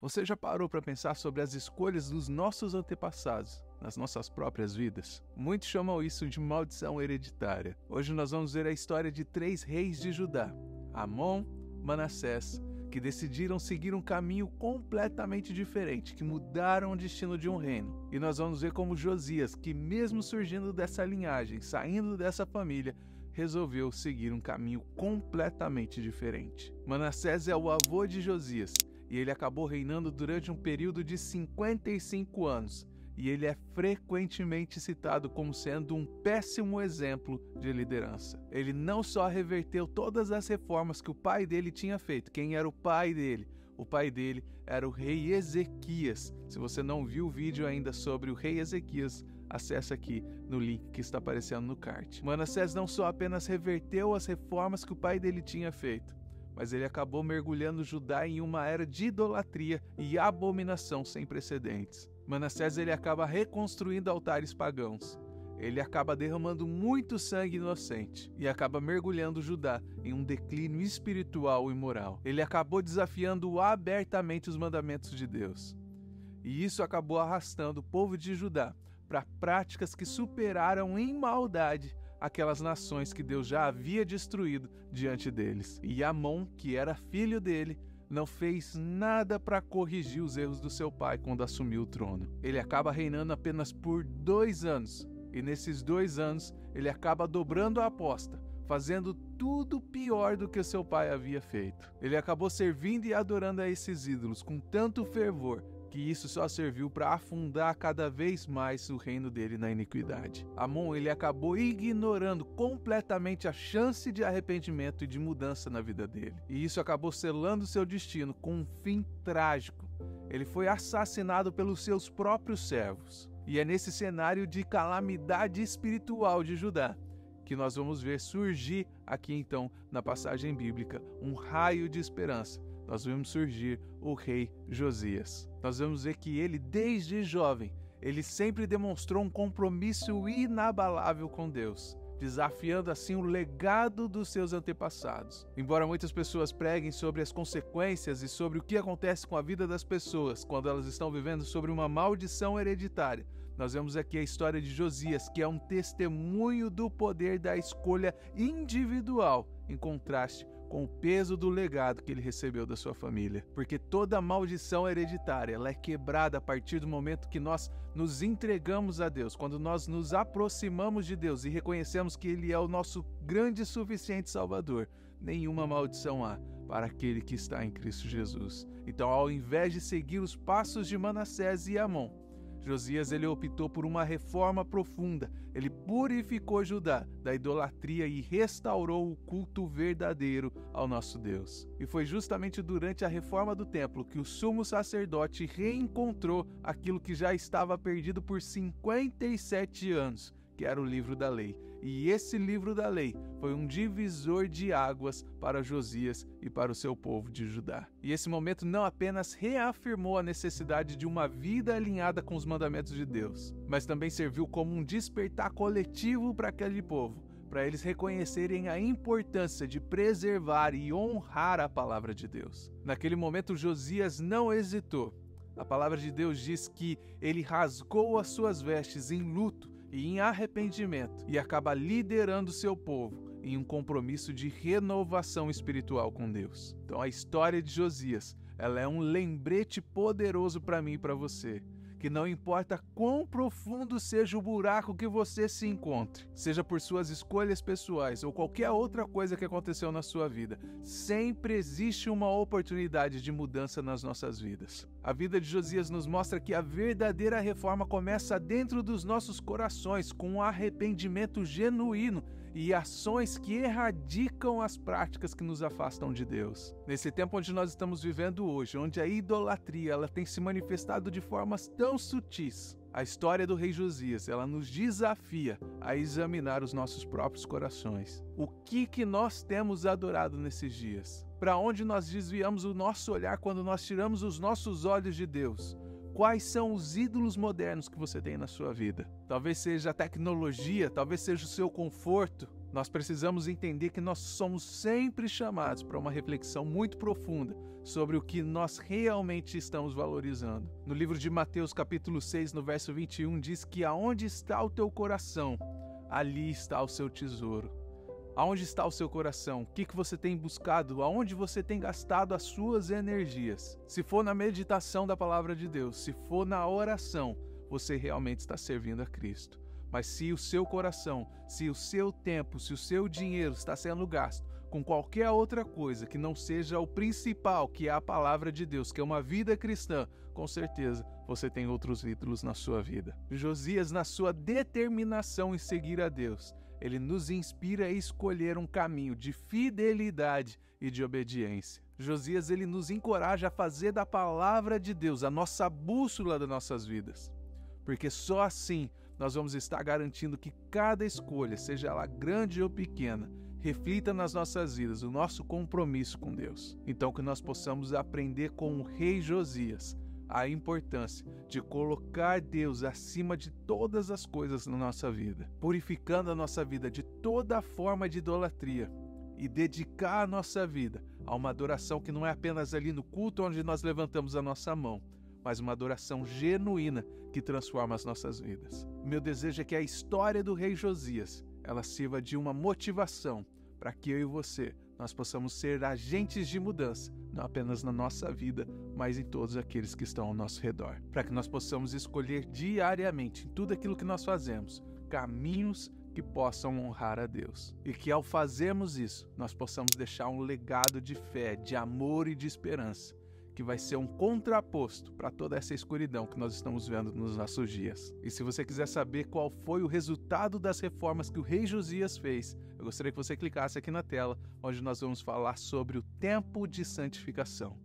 Você já parou para pensar sobre as escolhas dos nossos antepassados nas nossas próprias vidas? Muitos chamam isso de maldição hereditária. Hoje nós vamos ver a história de 3 reis de Judá, Amon, Manassés, que decidiram seguir um caminho completamente diferente, que mudaram o destino de um reino. E nós vamos ver como Josias, que mesmo surgindo dessa linhagem, saindo dessa família, resolveu seguir um caminho completamente diferente. Manassés é o avô de Josias, e ele acabou reinando durante um período de 55 anos, e ele é frequentemente citado como sendo um péssimo exemplo de liderança. Ele não só reverteu todas as reformas que o pai dele tinha feito. Quem era o pai dele? O pai dele era o rei Ezequias. Se você não viu o vídeo ainda sobre o rei Ezequias, acesse aqui no link que está aparecendo no card. Manassés não só apenas reverteu as reformas que o pai dele tinha feito, mas ele acabou mergulhando Judá em uma era de idolatria e abominação sem precedentes. Manassés ele acaba reconstruindo altares pagãos. Ele acaba derramando muito sangue inocente e acaba mergulhando Judá em um declínio espiritual e moral. Ele acabou desafiando abertamente os mandamentos de Deus. E isso acabou arrastando o povo de Judá para práticas que superaram em maldade aquelas nações que Deus já havia destruído diante deles. E Amon, que era filho dele, não fez nada para corrigir os erros do seu pai quando assumiu o trono. Ele acaba reinando apenas por 2 anos, e nesses 2 anos ele acaba dobrando a aposta, fazendo tudo pior do que seu pai havia feito. Ele acabou servindo e adorando a esses ídolos com tanto fervor que isso só serviu para afundar cada vez mais o reino dele na iniquidade. Amon ele acabou ignorando completamente a chance de arrependimento e de mudança na vida dele. E isso acabou selando seu destino com um fim trágico. Ele foi assassinado pelos seus próprios servos. E é nesse cenário de calamidade espiritual de Judá que nós vamos ver surgir aqui então na passagem bíblica um raio de esperança. Nós vemos surgir o rei Josias. Nós vamos ver que ele, desde jovem, ele sempre demonstrou um compromisso inabalável com Deus, desafiando assim o legado dos seus antepassados. Embora muitas pessoas preguem sobre as consequências e sobre o que acontece com a vida das pessoas quando elas estão vivendo sobre uma maldição hereditária, nós vemos aqui a história de Josias, que é um testemunho do poder da escolha individual, em contraste com o peso do legado que ele recebeu da sua família. Porque toda maldição hereditária ela é quebrada a partir do momento que nós nos entregamos a Deus, quando nós nos aproximamos de Deus e reconhecemos que Ele é o nosso grande e suficiente Salvador. Nenhuma maldição há para aquele que está em Cristo Jesus. Então, ao invés de seguir os passos de Manassés e Amon, Josias ele optou por uma reforma profunda. Ele purificou Judá da idolatria e restaurou o culto verdadeiro ao nosso Deus. E foi justamente durante a reforma do templo que o sumo sacerdote reencontrou aquilo que já estava perdido por 57 anos, que era o livro da lei. E esse livro da lei foi um divisor de águas para Josias e para o seu povo de Judá. E esse momento não apenas reafirmou a necessidade de uma vida alinhada com os mandamentos de Deus, mas também serviu como um despertar coletivo para aquele povo, para eles reconhecerem a importância de preservar e honrar a palavra de Deus. Naquele momento, Josias não hesitou. A palavra de Deus diz que ele rasgou as suas vestes em luto e em arrependimento, e acaba liderando seu povo em um compromisso de renovação espiritual com Deus. Então a história de Josias, ela é um lembrete poderoso para mim e para você, que não importa quão profundo seja o buraco que você se encontre, seja por suas escolhas pessoais ou qualquer outra coisa que aconteceu na sua vida, sempre existe uma oportunidade de mudança nas nossas vidas. A vida de Josias nos mostra que a verdadeira reforma começa dentro dos nossos corações, com um arrependimento genuíno e ações que erradicam as práticas que nos afastam de Deus. Nesse tempo onde nós estamos vivendo hoje, onde a idolatria ela tem se manifestado de formas tão sutis, a história do rei Josias ela nos desafia a examinar os nossos próprios corações. O que nós temos adorado nesses dias? Para onde nós desviamos o nosso olhar quando nós tiramos os nossos olhos de Deus? Quais são os ídolos modernos que você tem na sua vida? Talvez seja a tecnologia, talvez seja o seu conforto, Nós precisamos entender que nós somos sempre chamados para uma reflexão muito profunda sobre o que nós realmente estamos valorizando. No livro de Mateus, capítulo 6, no verso 21, diz que aonde está o teu coração, ali está o seu tesouro. Aonde está o seu coração? O que você tem buscado? Aonde você tem gastado as suas energias? Se for na meditação da palavra de Deus, se for na oração, você realmente está servindo a Cristo. Mas se o seu coração, se o seu tempo, se o seu dinheiro está sendo gasto com qualquer outra coisa que não seja o principal, que é a palavra de Deus, que é uma vida cristã, com certeza você tem outros ídolos na sua vida. Josias, na sua determinação em seguir a Deus, ele nos inspira a escolher um caminho de fidelidade e de obediência. Josias, ele nos encoraja a fazer da palavra de Deus a nossa bússola das nossas vidas. Porque só assim nós vamos estar garantindo que cada escolha, seja ela grande ou pequena, reflita nas nossas vidas o nosso compromisso com Deus. Então que nós possamos aprender com o rei Josias a importância de colocar Deus acima de todas as coisas na nossa vida, purificando a nossa vida de toda forma de idolatria e dedicar a nossa vida a uma adoração que não é apenas ali no culto onde nós levantamos a nossa mão, mas uma adoração genuína que transforma as nossas vidas. Meu desejo é que a história do rei Josias, ela sirva de uma motivação para que eu e você, nós possamos ser agentes de mudança, não apenas na nossa vida, mas em todos aqueles que estão ao nosso redor. Para que nós possamos escolher diariamente, em tudo aquilo que nós fazemos, caminhos que possam honrar a Deus. E que ao fazermos isso, nós possamos deixar um legado de fé, de amor e de esperança, que vai ser um contraposto para toda essa escuridão que nós estamos vendo nos nossos dias. E se você quiser saber qual foi o resultado das reformas que o rei Josias fez, eu gostaria que você clicasse aqui na tela, onde nós vamos falar sobre o tempo de santificação.